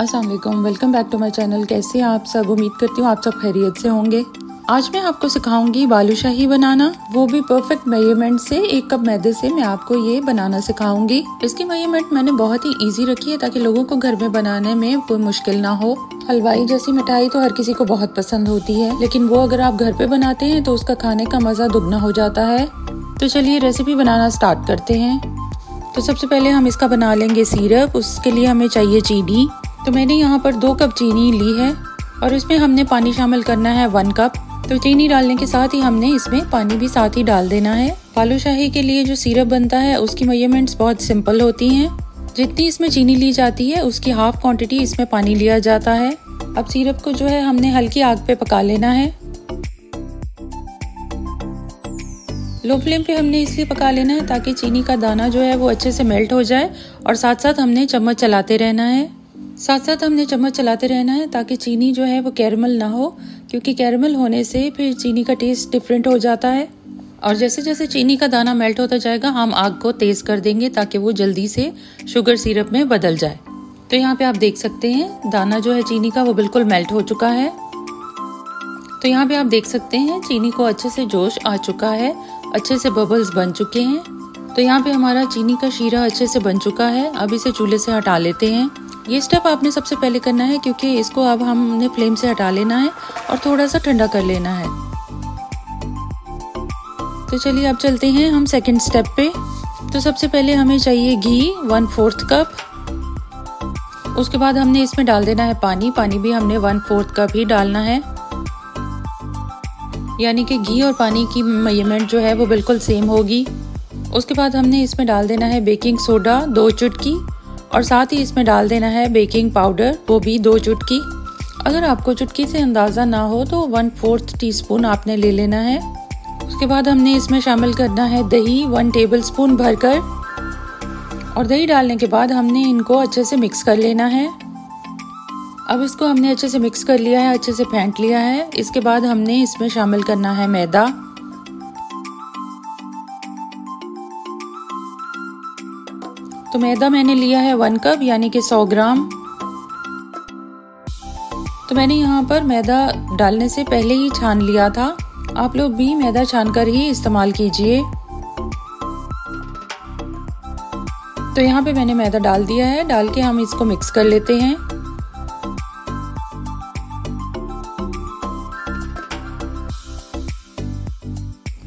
अस्सलाम वालेकुम, welcome back to my channel. कैसे हैं आप सब? उम्मीद करती हूँ आप सब खैरियत से होंगे। आज मैं आपको सिखाऊंगी बालूशाही बनाना, वो भी परफेक्ट मेजरमेंट से। 1 कप मैदे से मैं आपको ये बनाना सिखाऊंगी। इसकी मेजरमेंट मैंने बहुत ही इजी रखी है ताकि लोगों को घर में बनाने में कोई मुश्किल ना हो। हलवाई जैसी मिठाई तो हर किसी को बहुत पसंद होती है, लेकिन वो अगर आप घर पे बनाते हैं तो उसका खाने का मजा दुगना हो जाता है। तो चलिए रेसिपी बनाना स्टार्ट करते हैं। तो सबसे पहले हम इसका बना लेंगे सिरप। उसके लिए हमें चाहिए चीनी। तो मैंने यहाँ पर 2 कप चीनी ली है और इसमें हमने पानी शामिल करना है 1 कप। तो चीनी डालने के साथ ही हमने इसमें पानी भी साथ ही डाल देना है। बालूशाही के लिए जो सिरप बनता है उसकी मेजरमेंट्स बहुत सिंपल होती हैं। जितनी इसमें चीनी ली जाती है उसकी हाफ क्वांटिटी इसमें पानी लिया जाता है। अब सिरप को जो है हमने हल्की आग पे पका लेना है। लो फ्लेम पे हमने इसलिए पका लेना है ताकि चीनी का दाना जो है वो अच्छे से मेल्ट हो जाए और साथ साथ हमने चम्मच चलाते रहना है ताकि चीनी जो है वो कैरमल ना हो, क्योंकि कैरमल होने से फिर चीनी का टेस्ट डिफरेंट हो जाता है। और जैसे जैसे चीनी का दाना मेल्ट होता जाएगा हम आग को तेज कर देंगे ताकि वो जल्दी से शुगर सिरप में बदल जाए। तो यहाँ पे आप देख सकते हैं दाना जो है चीनी का वो बिल्कुल मेल्ट हो चुका है। तो यहाँ पे आप देख सकते हैं चीनी को अच्छे से जोश आ चुका है, अच्छे से बबल्स बन चुके हैं। तो यहाँ पे हमारा चीनी का शीरा अच्छे से बन चुका है। अब इसे चूल्हे से हटा लेते हैं। ये स्टेप आपने सबसे पहले करना है क्योंकि इसको अब हमने फ्लेम से हटा लेना है और थोड़ा सा ठंडा कर लेना है। तो चलिए अब चलते हैं हम सेकंड स्टेप पे। तो सबसे पहले हमें चाहिए घी 1/4 कप। उसके बाद हमने इसमें डाल देना है पानी। पानी भी हमने 1/4 कप ही डालना है, यानी कि घी और पानी की मेजरमेंट जो है वो बिल्कुल सेम होगी। उसके बाद हमने इसमें डाल देना है बेकिंग सोडा 2 चुटकी और साथ ही इसमें डाल देना है बेकिंग पाउडर, वो भी 2 चुटकी। अगर आपको चुटकी से अंदाज़ा ना हो तो 1/4 टीस्पून आपने ले लेना है। उसके बाद हमने इसमें शामिल करना है दही 1 टेबलस्पून भरकर, और दही डालने के बाद हमने इनको अच्छे से मिक्स कर लेना है। अब इसको हमने अच्छे से मिक्स कर लिया है, अच्छे से फेंट लिया है। इसके बाद हमने इसमें शामिल करना है मैदा। तो मैदा मैंने लिया है 1 कप यानी कि 100 ग्राम। तो मैंने यहाँ पर मैदा डालने से पहले ही छान लिया था। आप लोग भी मैदा छानकर ही इस्तेमाल कीजिए। तो यहाँ पे मैंने मैदा डाल दिया है। डाल के हम इसको मिक्स कर लेते हैं।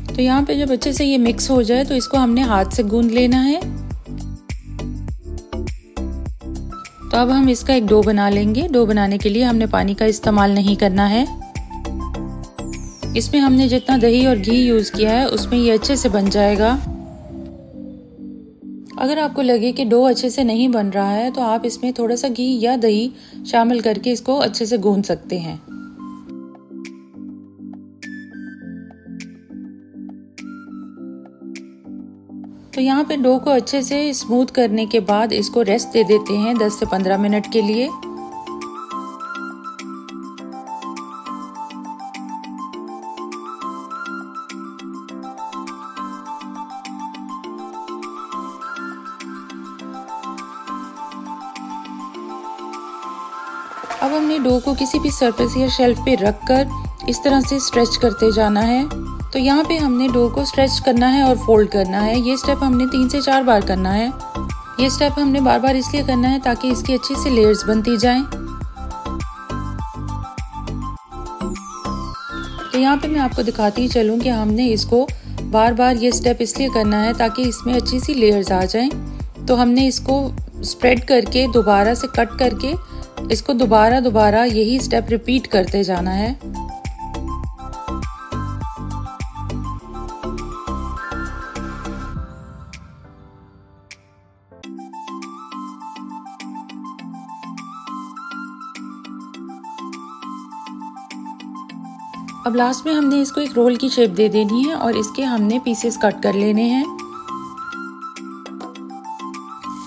तो यहाँ पे जब अच्छे से ये मिक्स हो जाए तो इसको हमने हाथ से गूंद लेना है। तो अब हम इसका एक डो बना लेंगे। डो बनाने के लिए हमने पानी का इस्तेमाल नहीं करना है। इसमें हमने जितना दही और घी यूज किया है उसमें ये अच्छे से बन जाएगा। अगर आपको लगे कि डो अच्छे से नहीं बन रहा है तो आप इसमें थोड़ा सा घी या दही शामिल करके इसको अच्छे से गूंद सकते हैं। तो यहाँ पे डो को अच्छे से स्मूथ करने के बाद इसको रेस्ट दे देते हैं 10 से 15 मिनट के लिए। अब हमने डो को किसी भी सरफेस या शेल्फ पे रखकर इस तरह से स्ट्रेच करते जाना है। तो यहाँ पे हमने डो को स्ट्रेच करना है और फोल्ड करना है। ये स्टेप हमने 3 से 4 बार करना है। ये स्टेप हमने बार बार इसलिए करना है ताकि इसकी अच्छी सी लेयर्स बनती जाएं। तो यहाँ पे मैं आपको दिखाती चलूँ कि हमने इसको बार बार ये स्टेप इसलिए करना है ताकि इसमें अच्छी सी लेयर्स आ जाएं। तो हमने इसको स्प्रेड करके दोबारा से कट करके इसको दोबारा यही स्टेप रिपीट करते जाना है। अब लास्ट में हमने इसको एक रोल की शेप दे देनी है और इसके हमने पीसेस कट कर लेने हैं।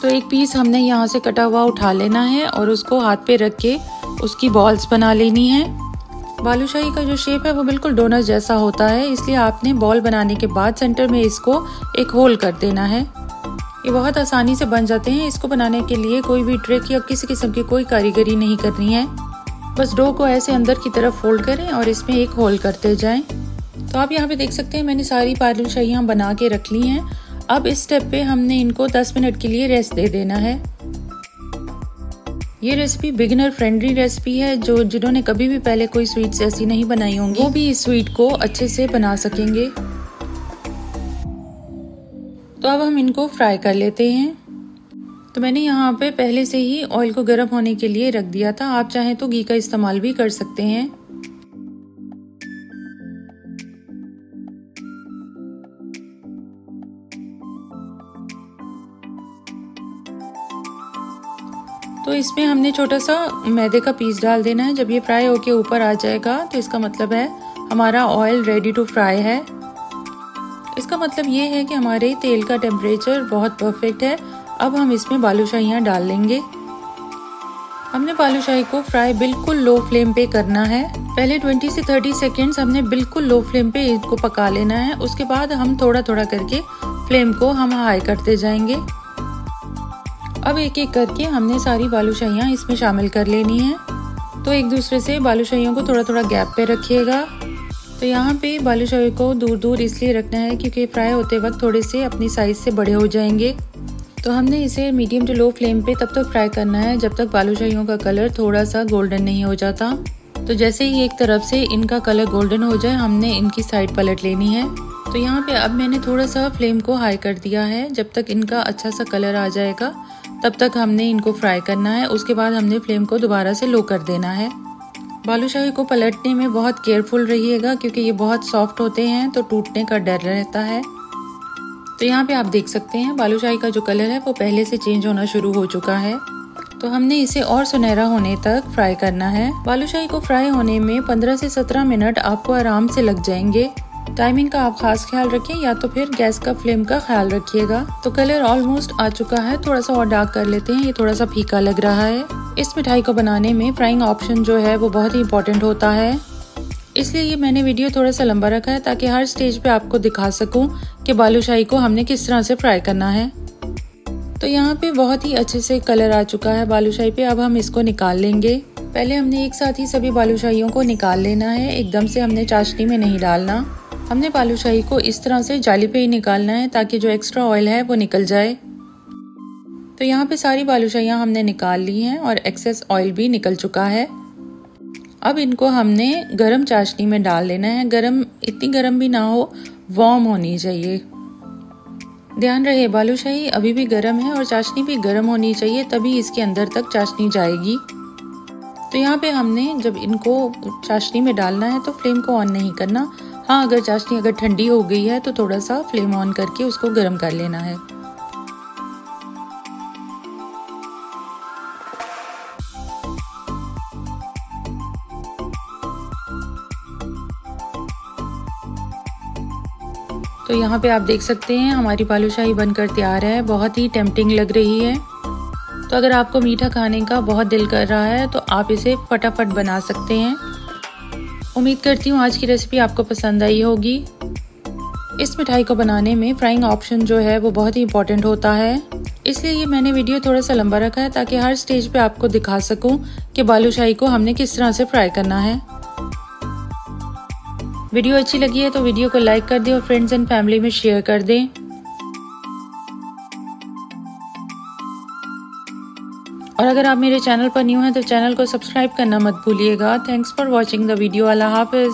तो एक पीस हमने यहाँ से कटा हुआ उठा लेना है और उसको हाथ पे रख के उसकी बॉल्स बना लेनी है। बालूशाही का जो शेप है वो बिल्कुल डोनट जैसा होता है, इसलिए आपने बॉल बनाने के बाद सेंटर में इसको एक होल कर देना है। ये बहुत आसानी से बन जाते हैं। इसको बनाने के लिए कोई भी ट्रिक या किसी किस्म की कोई कारीगरी नहीं करनी है। बस डो को ऐसे अंदर की तरफ फोल्ड करें और इसमें एक होल करते जाएं। तो आप यहाँ पे देख सकते हैं मैंने सारी बालूशाहियाँ बना के रख ली हैं। अब इस स्टेप पे हमने इनको 10 मिनट के लिए रेस्ट दे देना है। ये रेसिपी बिगिनर फ्रेंडली रेसिपी है, जो जिन्होंने कभी भी पहले कोई स्वीट्स ऐसी नहीं बनाई होंगी वो भी इस स्वीट को अच्छे से बना सकेंगे। तो अब हम इनको फ्राई कर लेते हैं। तो मैंने यहाँ पे पहले से ही ऑयल को गर्म होने के लिए रख दिया था। आप चाहें तो घी का इस्तेमाल भी कर सकते हैं। तो इसमें हमने छोटा सा मैदे का पीस डाल देना है। जब ये फ्राई होके ऊपर आ जाएगा तो इसका मतलब है हमारा ऑयल रेडी टू फ्राई है। इसका मतलब ये है कि हमारे तेल का टेम्परेचर बहुत परफेक्ट है। अब हम इसमें बालूशाहियाँ डाल लेंगे। हमने बालूशाही को फ्राई बिल्कुल लो फ्लेम पे करना है। पहले 20 से 30 सेकेंड्स हमने बिल्कुल लो फ्लेम पे इसको पका लेना है। उसके बाद हम थोड़ा थोड़ा करके फ्लेम को हम हाई करते जाएंगे। अब एक एक करके हमने सारी बालूशाहियाँ इसमें शामिल कर लेनी है। तो एक दूसरे से बालूशाहियों को थोड़ा थोड़ा गैप पे रखिएगा। तो यहाँ पे बालूशाही को दूर दूर इसलिए रखना है क्योंकि फ्राई होते वक्त थोड़े से अपनी साइज से बड़े हो जाएंगे। तो हमने इसे मीडियम टू लो फ्लेम पे तब तक फ्राई करना है जब तक बालूशाहियों का कलर थोड़ा सा गोल्डन नहीं हो जाता। तो जैसे ही एक तरफ से इनका कलर गोल्डन हो जाए हमने इनकी साइड पलट लेनी है। तो यहाँ पे अब मैंने थोड़ा सा फ्लेम को हाई कर दिया है। जब तक इनका अच्छा सा कलर आ जाएगा तब तक हमने इनको फ्राई करना है। उसके बाद हमने फ्लेम को दोबारा से लो कर देना है। बालूशाही को पलटने में बहुत केयरफुल रहिएगा क्योंकि ये बहुत सॉफ्ट होते हैं तो टूटने का डर रहता है। तो यहाँ पे आप देख सकते हैं बालूशाही का जो कलर है वो पहले से चेंज होना शुरू हो चुका है। तो हमने इसे और सुनहरा होने तक फ्राई करना है। बालूशाही को फ्राई होने में 15 से 17 मिनट आपको आराम से लग जाएंगे। टाइमिंग का आप खास ख्याल रखें या तो फिर गैस का फ्लेम का ख्याल रखिएगा। तो कलर ऑलमोस्ट आ चुका है। थोड़ा सा और डार्क कर लेते हैं। ये थोड़ा सा फीका लग रहा है। इस मिठाई को बनाने में फ्राइंग ऑप्शन जो है वो बहुत ही इम्पोर्टेंट होता है, इसलिए ये मैंने वीडियो थोड़ा सा लंबा रखा है ताकि हर स्टेज पे आपको दिखा सकूं कि बालूशाही को हमने किस तरह से फ्राई करना है। तो यहाँ पे बहुत ही अच्छे से कलर आ चुका है बालूशाही पे। अब हम इसको निकाल लेंगे। पहले हमने एक साथ ही सभी बालूशाहियों को निकाल लेना है। एकदम से हमने चाशनी में नहीं डालना। हमने बालूशाही को इस तरह से जाली पे ही निकालना है ताकि जो एक्स्ट्रा ऑयल है वो निकल जाए। तो यहाँ पे सारी बालूशाहियाँ हमने निकाल ली हैं और एक्सेस ऑयल भी निकल चुका है। अब इनको हमने गरम चाशनी में डाल लेना है। गरम, इतनी गरम भी ना हो, वार्म होनी चाहिए। ध्यान रहे बालूशाही अभी भी गरम है और चाशनी भी गरम होनी चाहिए, तभी इसके अंदर तक चाशनी जाएगी। तो यहाँ पे हमने जब इनको चाशनी में डालना है तो फ्लेम को ऑन नहीं करना। हाँ, अगर चाशनी अगर ठंडी हो गई है तो थोड़ा सा फ्लेम ऑन करके उसको गर्म कर लेना है। तो यहाँ पे आप देख सकते हैं हमारी बालूशाही बनकर तैयार है। बहुत ही टेम्पटिंग लग रही है। तो अगर आपको मीठा खाने का बहुत दिल कर रहा है तो आप इसे फटाफट बना सकते हैं। उम्मीद करती हूँ आज की रेसिपी आपको पसंद आई होगी। इस मिठाई को बनाने में फ्राइंग ऑप्शन जो है वो बहुत ही इम्पोर्टेंट होता है, इसलिए ये मैंने वीडियो थोड़ा सा लंबा रखा है ताकि हर स्टेज पे आपको दिखा सकूं कि बालूशाही को हमने किस तरह से फ्राई करना है। वीडियो अच्छी लगी है तो वीडियो को लाइक कर दें और फ्रेंड्स एंड फैमिली में शेयर कर दें। और अगर आप मेरे चैनल पर न्यू हैं तो चैनल को सब्सक्राइब करना मत भूलिएगा। Thanks for watching the video. Allah Hafiz.